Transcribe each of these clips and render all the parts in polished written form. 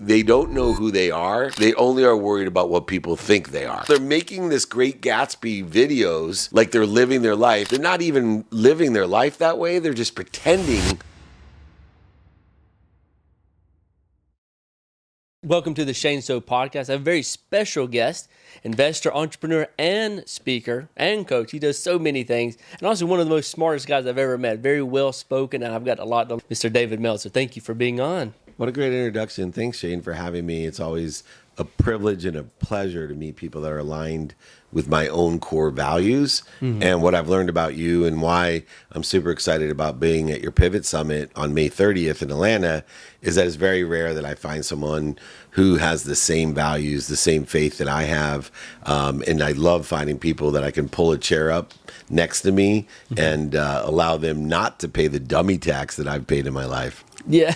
they don't know who they are. They only are worried about what people think they are. They're making this Great Gatsby videos like they're living their life. They're not even living their life that way. They're just pretending. Welcome to the Shane So podcast. I have a very special guest, investor, entrepreneur, and speaker, and coach. He does so many things, and also one of the most smartest guys I've ever met. Very well spoken, and I've got a lot to Mr. David Meltzer. Thank you for being on. What a great introduction. Thanks, Shane, for having me. It's always a privilege and a pleasure to meet people that are aligned with my own core values and what I've learned about you, and why I'm super excited about being at your Pivot Summit on May 30th in Atlanta is that it's very rare that I find someone who has the same values, the same faith that I have. And I love finding people that I can pull a chair up next to me and allow them not to pay the dummy tax that I've paid in my life. Yeah.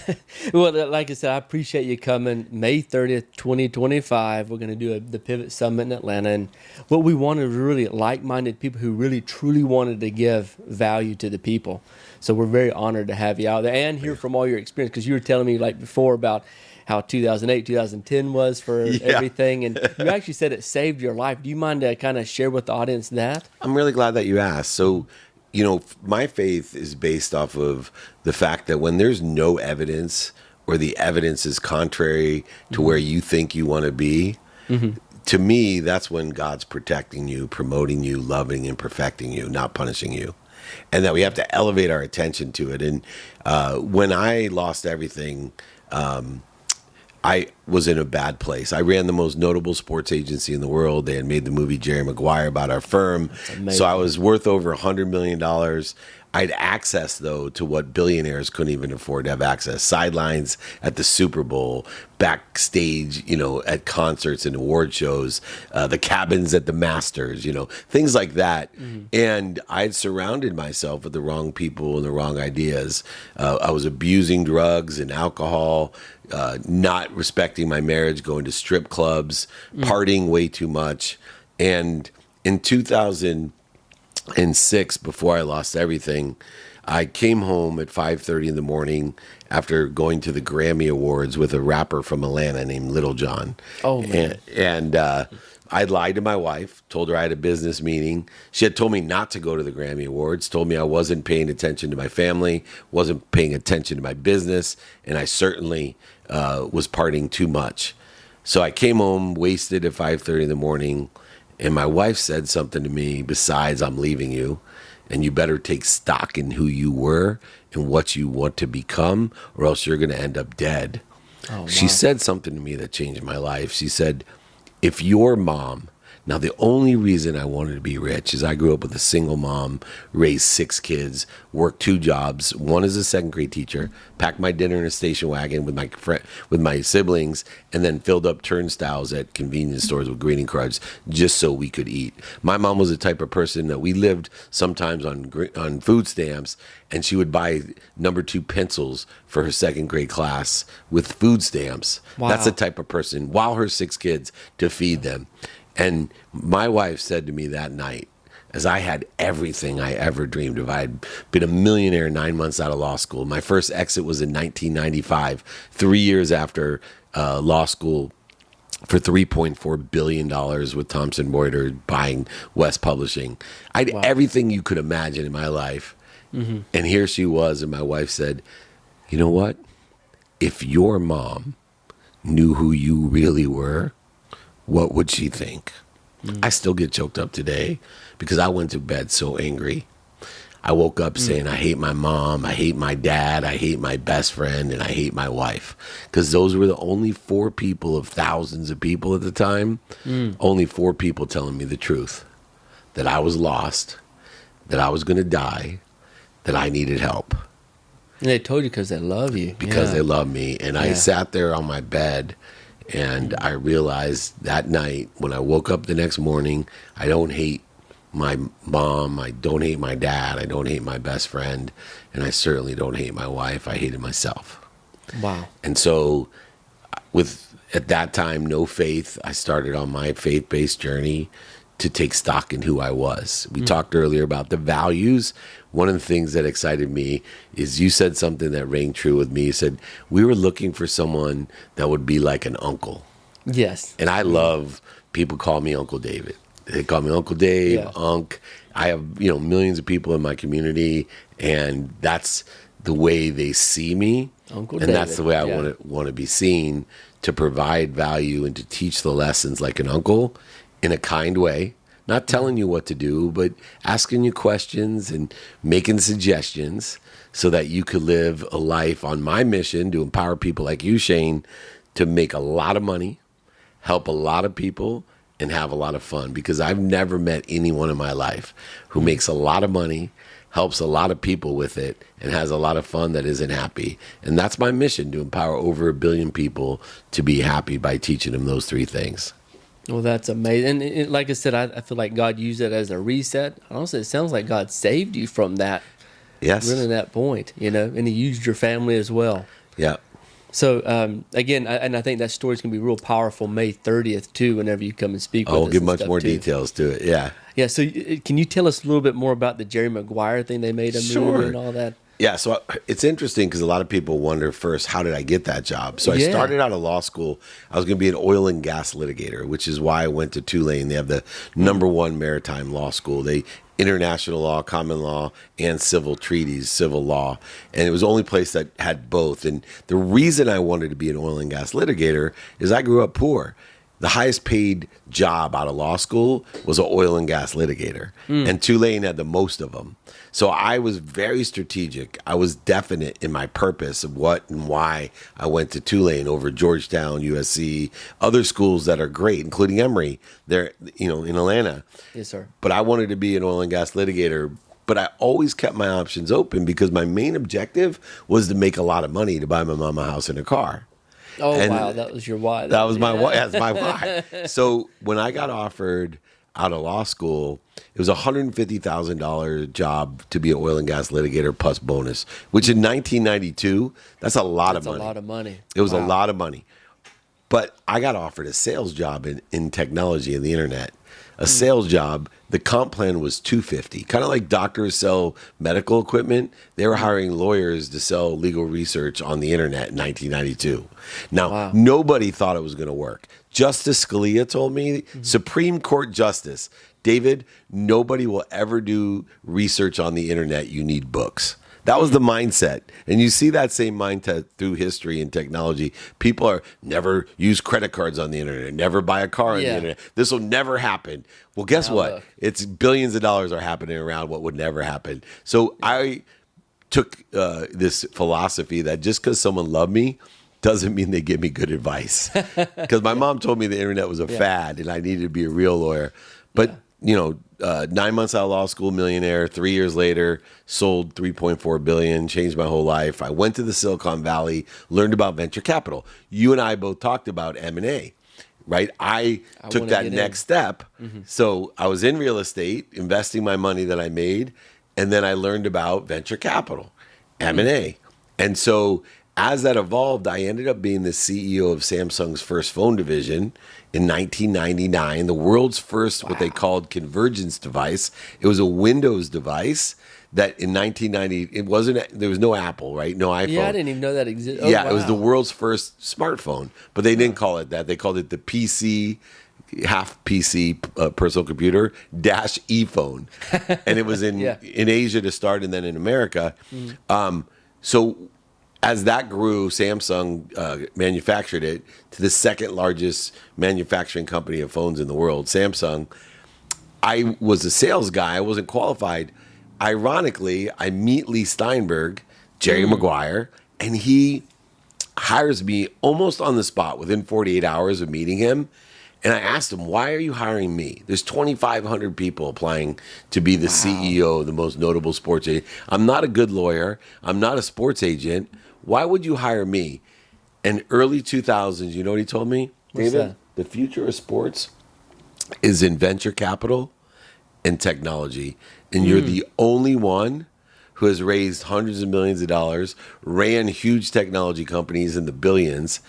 Well, like I said, I appreciate you coming. May 30th, 2025, we're going to do the Pivot Summit in Atlanta. And what we wanted was really like-minded people who really, truly wanted to give value to the people. So we're very honored to have you out there and hear from all your experience, because you were telling me like before about how 2008, 2010 was for everything. And you actually said it saved your life. Do you mind to kind of share with the audience that? I'm really glad that you asked. So, you know, my faith is based off of the fact that when there's no evidence, or the evidence is contrary to where you think you want to be, to me, that's when God's protecting you, promoting you, loving and perfecting you, not punishing you. And that we have to elevate our attention to it. And when I lost everything, I was in a bad place. I ran the most notable sports agency in the world. They had made the movie Jerry Maguire about our firm. So I was worth over $100 million. I had access, though, to what billionaires couldn't even afford to have access. Sidelines at the Super Bowl, backstage, you know, at concerts and award shows, the cabins at the Masters, you know, things like that. And I had surrounded myself with the wrong people and the wrong ideas. I was abusing drugs and alcohol, not respecting my marriage, going to strip clubs, partying way too much. And in 2006, before I lost everything, I came home at 5:30 in the morning after going to the Grammy Awards with a rapper from Atlanta named Little John. Oh, man. And I lied to my wife, told her I had a business meeting. She had told me not to go to the Grammy Awards, told me I wasn't paying attention to my family, wasn't paying attention to my business, and I certainly was partying too much. So I came home wasted at 5:30 in the morning, and my wife said something to me besides, "I'm leaving you, and you better take stock in who you were and what you want to become, or else you're going to end up dead." Oh, wow. She said something to me that changed my life. She said, if your mom, now the only reason I wanted to be rich is I grew up with a single mom, raised 6 kids, worked 2 jobs, one as a second grade teacher, packed my dinner in a station wagon with my siblings, and then filled up turnstiles at convenience stores with greeting cards just so we could eat. My mom was the type of person that we lived sometimes on food stamps, and she would buy number 2 pencils for her second grade class with food stamps. Wow. That's the type of person, while her 6 kids, to feed them. And my wife said to me that night, as I had everything I ever dreamed of. I had been a millionaire 9 months out of law school. My first exit was in 1995, 3 years after law school, for $3.4 billion with Thomson Reuters buying West Publishing. I had everything you could imagine in my life. And here she was, and my wife said, you know what? If your mom knew who you really were, what would she think? I still get choked up today because I went to bed so angry. I woke up saying, I hate my mom, I hate my dad, I hate my best friend, and I hate my wife. Because those were the only 4 people of thousands of people at the time, only 4 people telling me the truth, that I was lost, that I was going to die, that I needed help. And they told you because they love you. Because they love me. And I sat there on my bed, and I realized that night when I woke up the next morning, I don't hate my mom, I don't hate my dad, I don't hate my best friend, and I certainly don't hate my wife. I hated myself. Wow. And so with, at that time, no faith, I started on my faith-based journey to take stock in who I was. We talked earlier about the values. One of the things that excited me is you said something that rang true with me. You said, we were looking for someone that would be like an uncle. Yes. And I love, people call me Uncle David. They call me Uncle Dave, Yeah. Unc. I have, millions of people in my community, and that's the way they see me. Uncle and David. that's the way I Yeah. want to be seen, to provide value and to teach the lessons like an uncle in a kind way, not telling you what to do, but asking you questions and making suggestions so that you could live a life on my mission to empower people like you, Shane, to make a lot of money, help a lot of people, and have a lot of fun. Because I've never met anyone in my life who makes a lot of money, helps a lot of people with it, and has a lot of fun that isn't happy. And that's my mission, to empower over 1 billion people to be happy by teaching them those 3 things. Well, that's amazing. And like I said, I feel like God used it as a reset. Honestly, it sounds like God saved you from that, Yes. really that point, and he used your family as well. Yeah. So, again, I think that story's going to be real powerful May 30th, too, whenever you come and speak with us. I'll give and much stuff, more too. details to it. Yeah. Yeah, so can you tell us a little bit more about the Jerry Maguire thing? They made a Sure. movie and all that. Yeah, so it's interesting because a lot of people wonder first, how did I get that job? So I Yeah. started out of law school. I was going to be an oil and gas litigator, which is why I went to Tulane. They have the #1 maritime law school. They international law, common law, and civil treaties, civil law. And it was the only place that had both. And the reason I wanted to be an oil and gas litigator is I grew up poor. The highest paid job out of law school was an oil and gas litigator. And Tulane had the most of them. So I was very strategic. I was definite in my purpose of what and why I went to Tulane over Georgetown, USC, other schools that are great, including Emory, there, in Atlanta. Yes, sir. But I wanted to be an oil and gas litigator. But I always kept my options open because my main objective was to make a lot of money to buy my mom a house and a car. Oh, And wow, that was your why. That was my why. That's my why. So when I got offered out of law school, it was a $150,000 job to be an oil and gas litigator plus bonus, which in 1992, that's a lot of money. That's a lot of money. It was a Wow. lot of money. But I got offered a sales job in technology and the internet. A sales job, the comp plan was $250. Kind of like doctors sell medical equipment. They were hiring lawyers to sell legal research on the internet in 1992. Now, Wow. nobody thought it was going to work. Justice Scalia told me, Supreme Court Justice, David, nobody will ever do research on the internet. You need books. That was the mindset. And you see that same mindset through history and technology. People are never use credit cards on the internet, never buy a car on the Yeah. internet. This will never happen. Well, guess Now what? look. It's billions of dollars are happening around what would never happen. So I took this philosophy that just because someone loved me doesn't mean they give me good advice. Because my mom told me the internet was a fad and I needed to be a real lawyer. But 9 months out of law school, millionaire. 3 years later, sold $3.4 billion, changed my whole life. I went to the Silicon Valley, learned about venture capital. You and I both talked about M&A, right? I took wanna that get next in. step. So I was in real estate, investing my money that I made, and then I learned about venture capital, M&A. And so as that evolved, I ended up being the CEO of Samsung's first phone division in 1999, the world's first what they called convergence device. It was a Windows device that in 1990, there was no Apple, right? No iPhone. Yeah, I didn't even know that existed. Oh, It was the wow. world's first smartphone, but they didn't call it that. They called it the PC, half PC personal computer dash e-phone, and it was in Yeah. in Asia to start, and then in America. So as that grew, Samsung manufactured it to the second largest manufacturing company of phones in the world, Samsung. I was a sales guy. I wasn't qualified. Ironically, I meet Lee Steinberg, Jerry Maguire, and he hires me almost on the spot within 48 hours of meeting him. And I asked him, why are you hiring me? There's 2,500 people applying to be the CEO of the most notable sports agent. I'm not a good lawyer. I'm not a sports agent. Why would you hire me? And early 2000s, you know what he told me? What's David, that? the future of sports is in venture capital and technology. And you're the only one who has raised hundreds of millions of dollars, ran huge technology companies in the billions.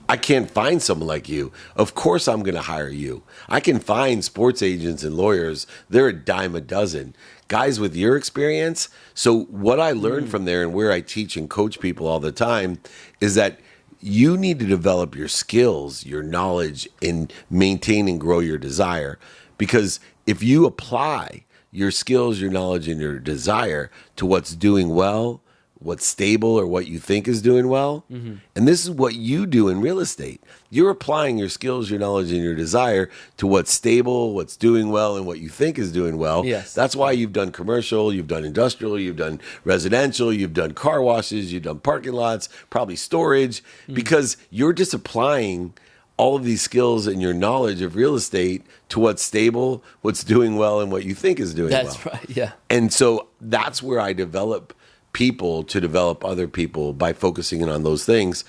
I can't find someone like you. Of course I'm going to hire you. I can find sports agents and lawyers. They're a dime a dozen. Guys with your experience. So what I learned from there and where I teach and coach people all the time is that you need to develop your skills, your knowledge, and maintain and grow your desire. Because if you apply your skills, your knowledge, and your desire to what's doing well, what's stable, or what you think is doing well, and this is what you do in real estate. You're applying your skills, your knowledge, and your desire to what's stable, what's doing well, and what you think is doing well. Yes. That's why you've done commercial, you've done industrial, you've done residential, you've done car washes, you've done parking lots, probably storage, because you're just applying all of these skills and your knowledge of real estate to what's stable, what's doing well, and what you think is doing well. That's right, yeah. And so that's where I develop people to develop other people by focusing in on those things.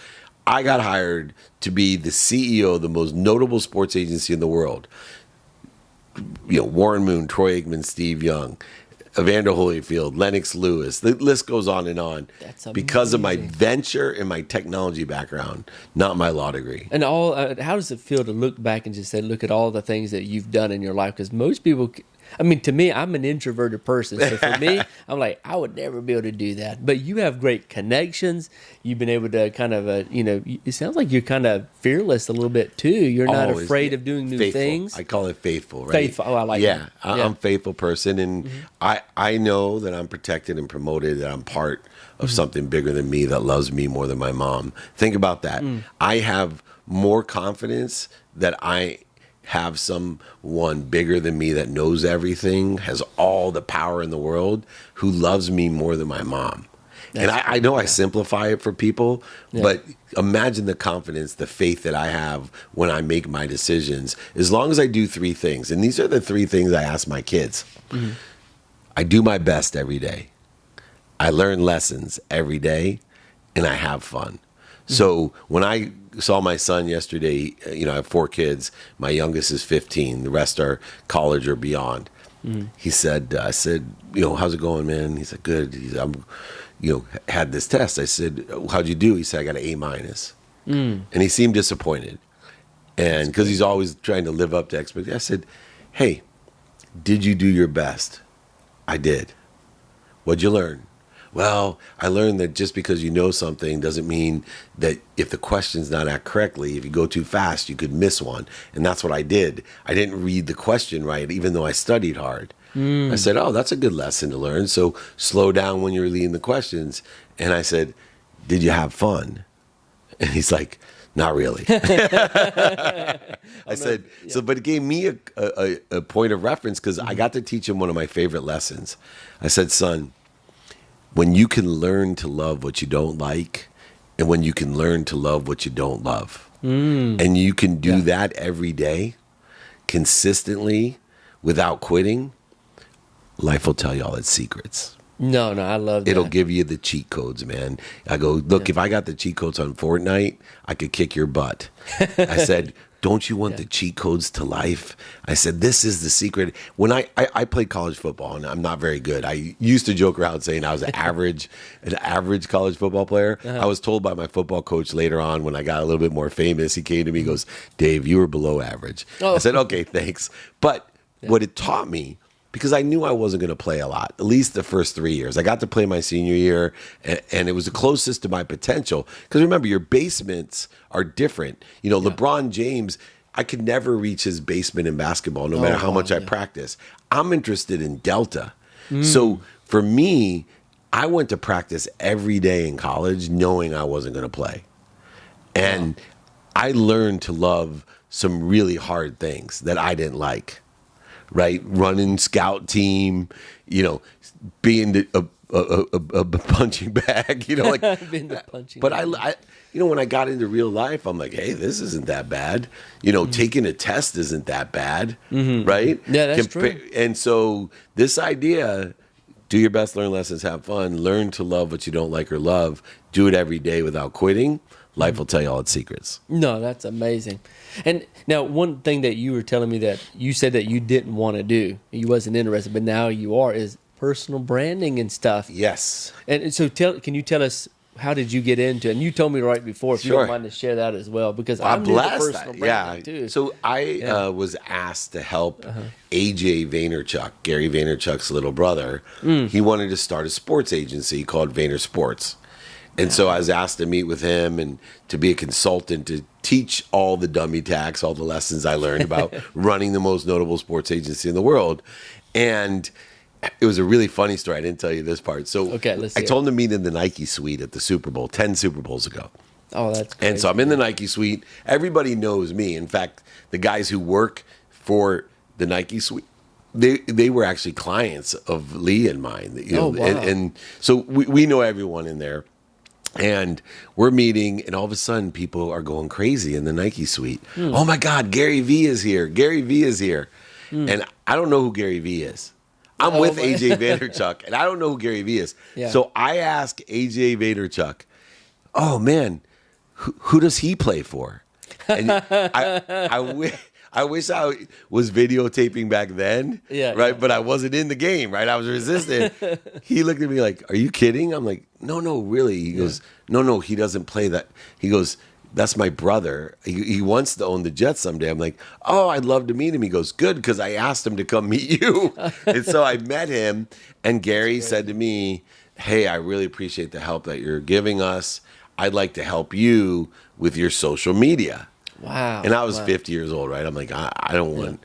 I got hired to be the CEO of the most notable sports agency in the world. Warren Moon, Troy Aikman, Steve Young, Evander Holyfield, Lennox Lewis. The list goes on and on. That's because of my amazing. venture and my technology background, not my law degree. And how does it feel to look back and just say, look at all the things that you've done in your life? Because most people, to me, I'm an introverted person. So for me, I'm like, I would never be able to do that. But you have great connections. You've been able to kind of, it sounds like you're kind of fearless a little bit too. You're not Always, afraid of doing new faithful. things. I call it faithful, right? Faithful. Oh, I like that. I'm a faithful person. And I know that I'm protected and promoted, that I'm part of something bigger than me that loves me more than my mom. Think about that. I have more confidence that I have someone bigger than me that knows everything, has all the power in the world, who loves me more than my mom. And I know I simplify it for people, but imagine the confidence, the faith that I have when I make my decisions. As long as I do three things, and these are the three things I ask my kids. I do my best every day. I learn lessons every day, and I have fun. So when I saw my son yesterday, I have 4 kids. My youngest is 15. The rest are college or beyond. He said, I said, how's it going, man? He said, good. He said, had this test. I said, how'd you do? He said, I got an A-. And he seemed disappointed. And because he's always trying to live up to expectations, I said, hey, did you do your best? I did. What'd you learn? Well, I learned that just because you know something doesn't mean that if the question's not asked correctly, if you go too fast, you could miss one. And that's what I did. I didn't read the question right, even though I studied hard. I said, oh, that's a good lesson to learn. So slow down when you're reading the questions. And I said, did you have fun? And he's like, not really. I said, but it gave me a point of reference because I got to teach him one of my favorite lessons. I said, son, when you can learn to love what you don't like, and when you can learn to love what you don't love, and you can do that every day, consistently, without quitting, life will tell you all its secrets. No, I love that. It'll give you the cheat codes, man. I go, look, if I got the cheat codes on Fortnite, I could kick your butt. I said, don't you want the cheat codes to life? I said, this is the secret. When I played college football, and I'm not very good. I used to joke around saying I was an average college football player. I was told by my football coach later on when I got a little bit more famous, he came to me and goes, Dave, you were below average. I said, okay, thanks. But what it taught me, because I knew I wasn't going to play a lot, at least the first 3 years. I got to play my senior year, and it was the closest to my potential. Because remember, your basements are different. LeBron James, I could never reach his basement in basketball, no matter how much I practice. I'm interested in Delta. So for me, I went to practice every day in college knowing I wasn't going to play. And I learned to love some really hard things that I didn't like. Right, running scout team, being a punching bag, Being the punching But bag. I, when I got into real life, I'm like, hey, this isn't that bad. Taking a test isn't that bad, right? Yeah, that's true. And so this idea, do your best, learn lessons, have fun, learn to love what you don't like or love, do it every day without quitting. Life will tell you all its secrets. No, that's amazing. And now, one thing that you were telling me that you said that you didn't want to do, you wasn't interested, but now you are, is personal branding and stuff. Yes. And so, can you tell us how did you get into it? And you told me right before, if you Sure. don't mind to share that as well, because I'm I'm new to blessed. personal Yeah. branding too. So I was asked to help AJ Vaynerchuk, Gary Vaynerchuk's little brother. He wanted to start a sports agency called Vayner Sports. And so I was asked to meet with him and to be a consultant to teach all the dummy tax, all the lessons I learned about running the most notable sports agency in the world. And it was a really funny story. I didn't tell you this part. So Okay, let's I hear told him to meet in the Nike suite at the Super Bowl, 10 Super Bowls ago. Oh, that's crazy. And so I'm in the Nike suite. Everybody knows me. In fact, the guys who work for the Nike suite, they were actually clients of Lee and mine. You know, Oh, wow. and so we know everyone in there. And we're meeting, and all of a sudden, people are going crazy in the Nike suite. Oh my God, Gary Vee is here. Gary Vee is here. And I don't know who Gary Vee is. I'm with my- AJ Vaynerchuk, and I don't know who Gary Vee is. Yeah. So I ask AJ Vaynerchuk, oh man, who does he play for? And I wish I was videotaping back then, Yeah, right? yeah. But I wasn't in the game, right? I was resistant. He looked at me like, are you kidding? I'm like, no, really. He goes, no, he doesn't play that. He goes, that's my brother. He wants to own the Jets someday. I'm like, oh, I'd love to meet him. He goes, good, because I asked him to come meet you. And so I met him, and Gary said to me, hey, I really appreciate the help that you're giving us. I'd like to help you with your social media. Wow. And I was Wow. 50 years old, right? I'm like, I don't want.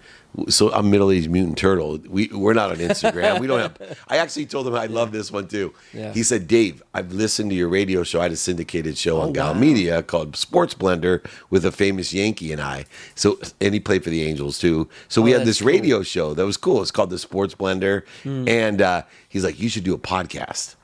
So I'm middle-aged mutant turtle. We're not on Instagram. We don't have. I actually told him I love this one too. Yeah. He said, Dave, I've listened to your radio show. I had a syndicated show on Gal wow. Media called Sports Blender with a famous Yankee and I. So, and he played for the Angels too. So we had that's this cool. radio show that was cool. It's called the Sports Blender, and he's like, you should do a podcast.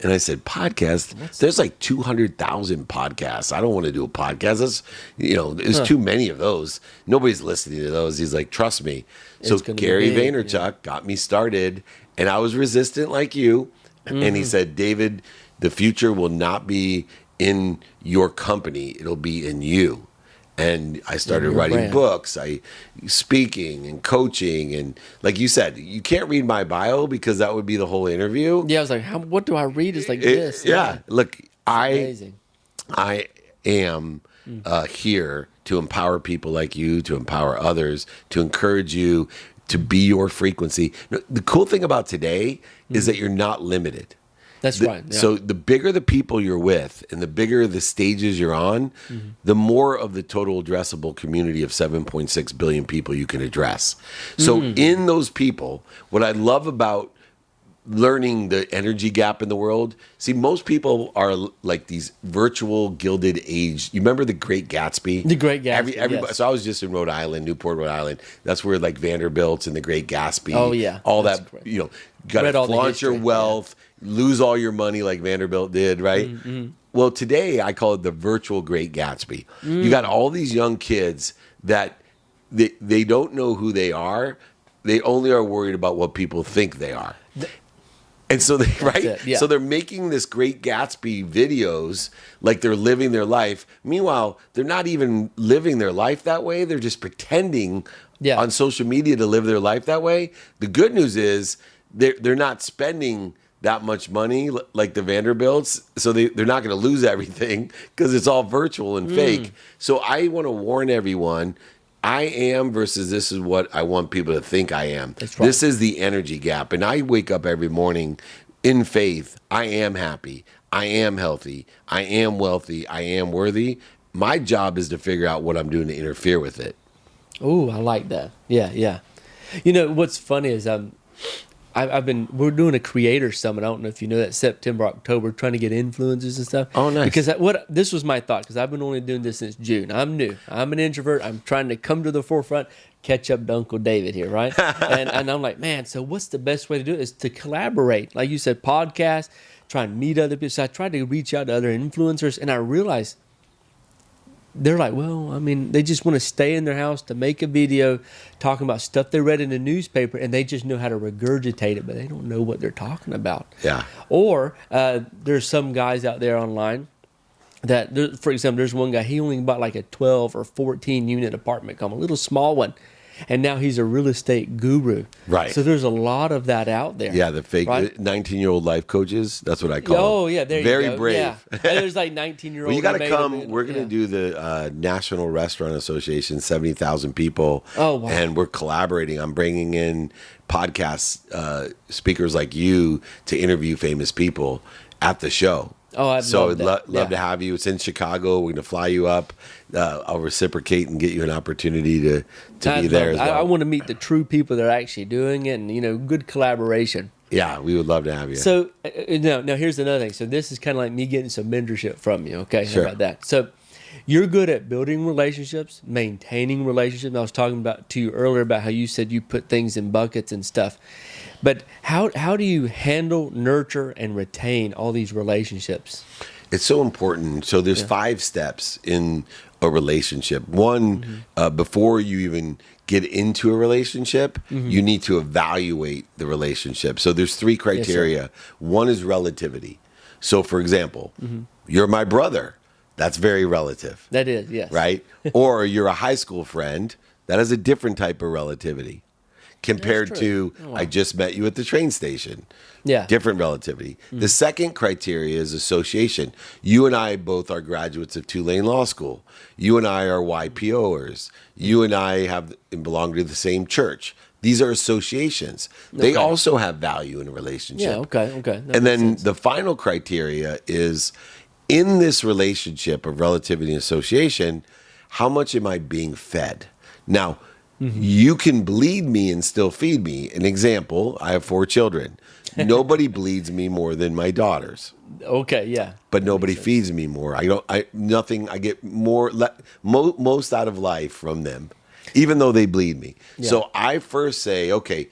And I said, podcast? There's like 200,000 podcasts. I don't want to do a podcast. That's, there's too many of those. Nobody's listening to those. He's like, trust me. So It's gonna be Gary big, Vaynerchuk got me started, and I was resistant like you. And he said, David, the future will not be in your company. It'll be in you. And I started your writing brand. books, speaking and coaching. And like you said, you can't read my bio because that would be the whole interview. Yeah, I was like, what do I read? It's like this. Yeah. Look, Amazing. I am here to empower people like you, to empower others, to encourage you to be your frequency. The cool thing about today is that you're not limited. That's right. Yeah. So the bigger the people you're with and the bigger the stages you're on, the more of the total addressable community of 7.6 billion people you can address. So in those people, what I love about learning the energy gap in the world, see, most people are like these virtual gilded age. You remember the Great Gatsby? The Great Gatsby, Everybody. yes. So I was just in Rhode Island, Newport, Rhode Island. That's where like Vanderbilt's and the Great Gatsby. Oh, yeah. all That's that. great. You got Read to all the flaunt your history, wealth, lose all your money like Vanderbilt did, right? Well, today I call it the virtual Great Gatsby. You got all these young kids that they don't know who they are. They only are worried about what people think they are. And so yeah. So they're making this Great Gatsby videos like they're living their life. Meanwhile, they're not even living their life that way. They're just pretending on social media to live their life that way. The good news is they're not spending that much money like the Vanderbilts, so they're not going to lose everything because it's all virtual and fake. So I want to warn everyone, I am versus this is what I want people to think I am. That's right. This is the energy gap. And I wake up every morning in faith. I am happy. I am healthy. I am wealthy. I am worthy. My job is to figure out what I'm doing to interfere with it. Oh, I like that. Yeah, yeah. You know, what's funny is we're doing a creator summit. I don't know if you know that, September, October, trying to get influencers and stuff. Oh, nice. Because this was my thought, because I've been only doing this since June. I'm new. I'm an introvert. I'm trying to come to the forefront, catch up to Uncle David here, right? and I'm like, man, so what's the best way to do it? Is to collaborate. Like you said, podcast, try and meet other people. So I tried to reach out to other influencers, and I realized they're like, well, I mean, they just want to stay in their house to make a video talking about stuff they read in the newspaper, and they just know how to regurgitate it, but they don't know what they're talking about. Yeah. Or there's some guys out there online that, for example, there's one guy, he only bought like a 12 or 14 unit apartment, a little small one. and now he's a real estate guru. Right. So there's a lot of that out there. Yeah, the fake right? 19-year-old life coaches. That's what I call them. Oh, yeah, there you go. Very brave. Yeah. And there's like 19-year-old. Well, you got to come. We're going to do the National Restaurant Association, 70,000 people. Oh, wow. And we're collaborating. I'm bringing in podcast speakers like you to interview famous people at the show. Oh, I'd love that. Love to have you. It's in Chicago. We're going to fly you up. I'll reciprocate and get you an opportunity to be there as well. I want to meet the true people that are actually doing it, and good collaboration. Yeah, we would love to have you. So now here's another thing. So this is kind of like me getting some mentorship from you. Okay, Sure. How about that? So you're good at building relationships, maintaining relationships. I was talking to you earlier about how you said you put things in buckets and stuff. But how do you handle, nurture, and retain all these relationships? It's so important. So there's 5 steps in a relationship. One, before you even get into a relationship, you need to evaluate the relationship. So there's 3 criteria. Yes, one is relativity. So for example, you're my brother. That's very relative. That is, yes. Right? Or you're a high school friend. That is a different type of relativity compared to I just met you at the train station. Yeah. Different relativity. The second criteria is association. You and I both are graduates of Tulane Law School. You and I are YPOers. You and I belong to the same church. These are associations. They also have value in a relationship. Yeah, okay. That And makes then sense. the final criteria is, in this relationship of relativity and association, how much am I being fed? Now, you can bleed me and still feed me. An example, I have 4 children. Nobody bleeds me more than my daughters. Okay, yeah. But nobody feeds me more. I get more, most out of life from them, even though they bleed me. Yeah. So I first say, okay,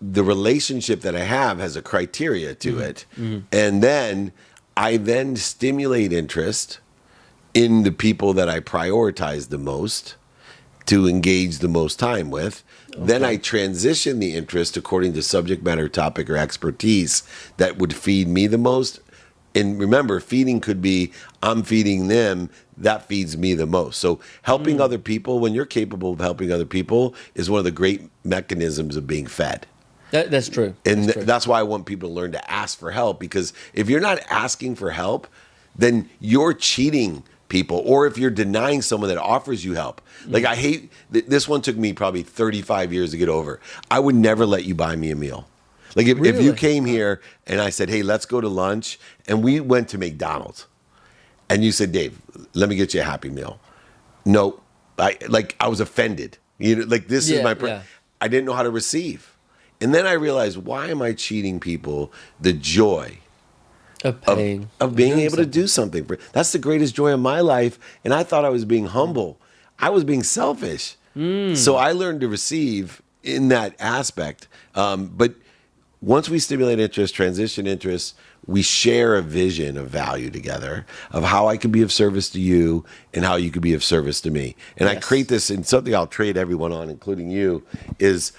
the relationship that I have has a criteria to it. And then I then stimulate interest in the people that I prioritize the most to engage the most time with. Then I transition the interest according to subject matter, topic, or expertise that would feed me the most. And remember, feeding could be I'm feeding them, that feeds me the most. So helping other people, when you're capable of helping other people, is one of the great mechanisms of being fed. That's true. And that's why I want people to learn to ask for help, because if you're not asking for help, then you're cheating people, or if you're denying someone that offers you help. Like I hate, this one took me probably 35 years to get over. I would never let you buy me a meal. Like if you came here and I said, hey, let's go to lunch, and we went to McDonald's, and you said, Dave, let me get you a Happy Meal. No, I was offended. This is my, I didn't know how to receive. And then I realized, why am I cheating people the joy of paying, of being able to do something? That's the greatest joy of my life. And I thought I was being humble. I was being selfish. So I learned to receive in that aspect. But once we stimulate interest, transition interest, we share a vision of value together of how I could be of service to you and how you could be of service to me. And I create this, and something I'll trade everyone on, including you, is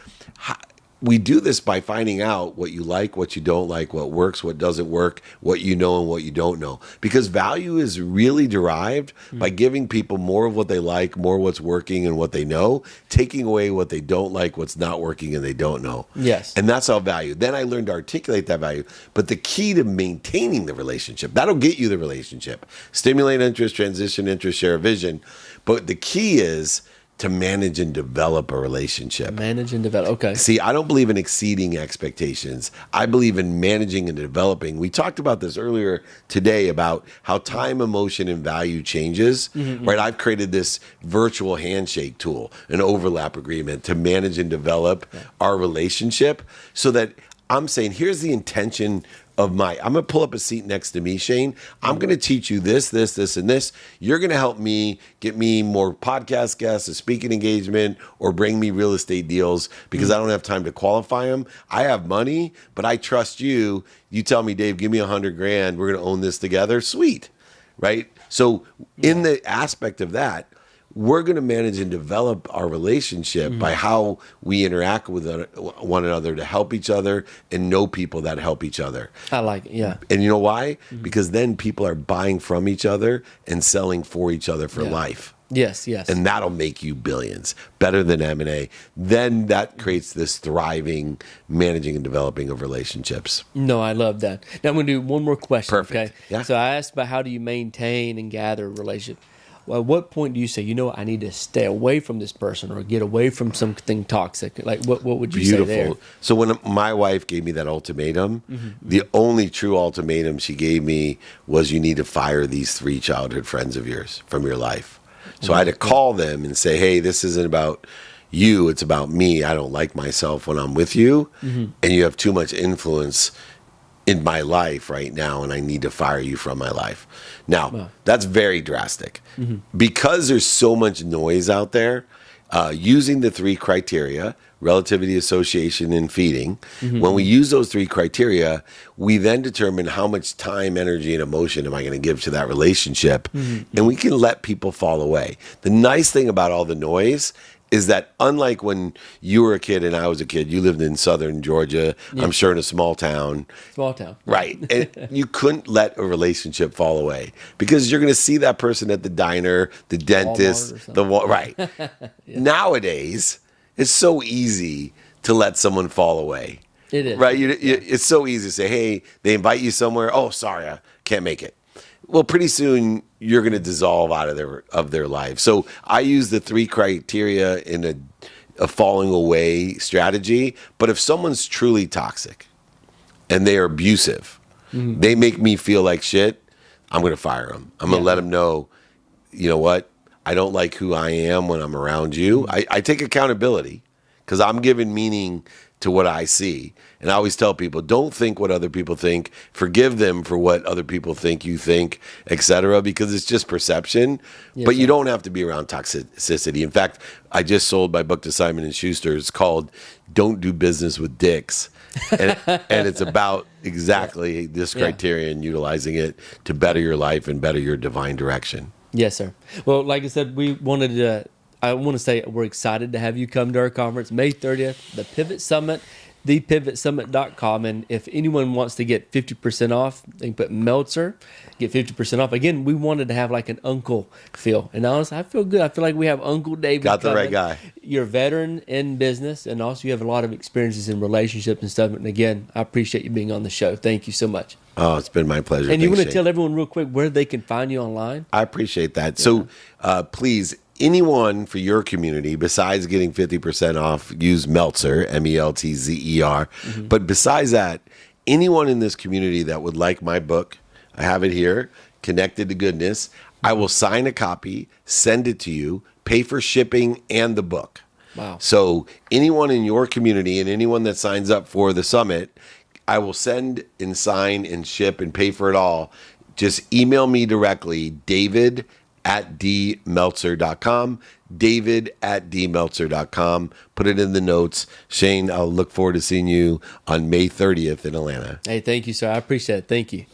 we do this by finding out what you like, what you don't like, what works, what doesn't work, what you know and what you don't know. Because value is really derived by giving people more of what they like, more of what's working and what they know, taking away what they don't like, what's not working and they don't know. Yes. And that's how value. Then I learned to articulate that value. But the key to maintaining the relationship, that'll get you the relationship. Stimulate interest, transition interest, share a vision. But the key is to manage and develop a relationship. Manage and develop. Okay. See, I don't believe in exceeding expectations. I believe in managing and developing. We talked about this earlier today about how time, emotion, and value changes. Right? I've created this virtual handshake tool, an overlap agreement to manage and develop our relationship, so that I'm saying, here's the intention of I'm going to pull up a seat next to me, Shane. I'm going to teach you this, this, this, and this. You're going to help me get me more podcast guests, a speaking engagement, or bring me real estate deals, because I don't have time to qualify them. I have money, but I trust you. You tell me, Dave, give me $100,000. We're going to own this together. Sweet. Right? So in the aspect of that, we're going to manage and develop our relationship by how we interact with one another to help each other and know people that help each other. I like it, yeah. And you know why? Because then people are buying from each other and selling for each other for life. Yes, yes. And that'll make you billions, better than M&A. Then that creates this thriving managing and developing of relationships. No, I love that. Now I'm going to do one more question. Perfect. Okay. Yeah. So I asked about how do you maintain and gather a relationship. Well, at what point do you say, I need to stay away from this person or get away from something toxic? Like what would you say there? So when my wife gave me that ultimatum, the only true ultimatum she gave me was you need to fire these 3 childhood friends of yours from your life. So I had to call them and say, hey, this isn't about you, it's about me. I don't like myself when I'm with you, and you have too much influence in my life right now, and I need to fire you from my life. Now, that's very drastic. Because there's so much noise out there, using the 3 criteria, relativity, association, and feeding, when we use those 3 criteria, we then determine how much time, energy, and emotion am I going to give to that relationship, and we can let people fall away. The nice thing about all the noise is that unlike when you were a kid and I was a kid, you lived in southern Georgia, I'm sure in a small town. Small town. Right. And you couldn't let a relationship fall away because you're going to see that person at the diner, the dentist, right. Nowadays, it's so easy to let someone fall away. It is. Right? It's so easy to say, hey, they invite you somewhere. Oh, sorry, I can't make it. Well, pretty soon you're going to dissolve out of their life. So I use the 3 criteria in a falling away strategy. But if someone's truly toxic and they are abusive, they make me feel like shit, I'm going to fire them. I'm going to let them know, you know what? I don't like who I am when I'm around you. I take accountability because I'm giving meaning to what I see. And I always tell people, don't think what other people think. Forgive them for what other people think you think, etc. Because it's just perception. Yes, but you don't have to be around toxicity. In fact, I just sold my book to Simon & Schuster. It's called Don't Do Business with Dicks. And it's about exactly this criteria and utilizing it to better your life and better your divine direction. Yes, sir. Well, like I said, I want to say we're excited to have you come to our conference May 30th, the Pivot Summit, thepivotsummit.com. And if anyone wants to get 50% off, they can put Meltzer, get 50% off. Again, we wanted to have like an uncle feel. And honestly, I feel good. I feel like we have Uncle David. Got the right guy. You're a veteran in business, and also you have a lot of experiences in relationships and stuff. And again, I appreciate you being on the show. Thank you so much. Oh, it's been my pleasure. And you want to tell everyone real quick where they can find you online? I appreciate that. So please, anyone for your community, besides getting 50% off, use Meltzer, Meltzer. But besides that, anyone in this community that would like my book, I have it here, Connected to Goodness. I will sign a copy, send it to you, pay for shipping and the book. Wow. So anyone in your community and anyone that signs up for the summit, I will send and sign and ship and pay for it all. Just email me directly, david@dmeltzer.com, david@dmeltzer.com. Put it in the notes. Shane, I'll look forward to seeing you on May 30th in Atlanta. Hey, thank you, sir. I appreciate it. Thank you.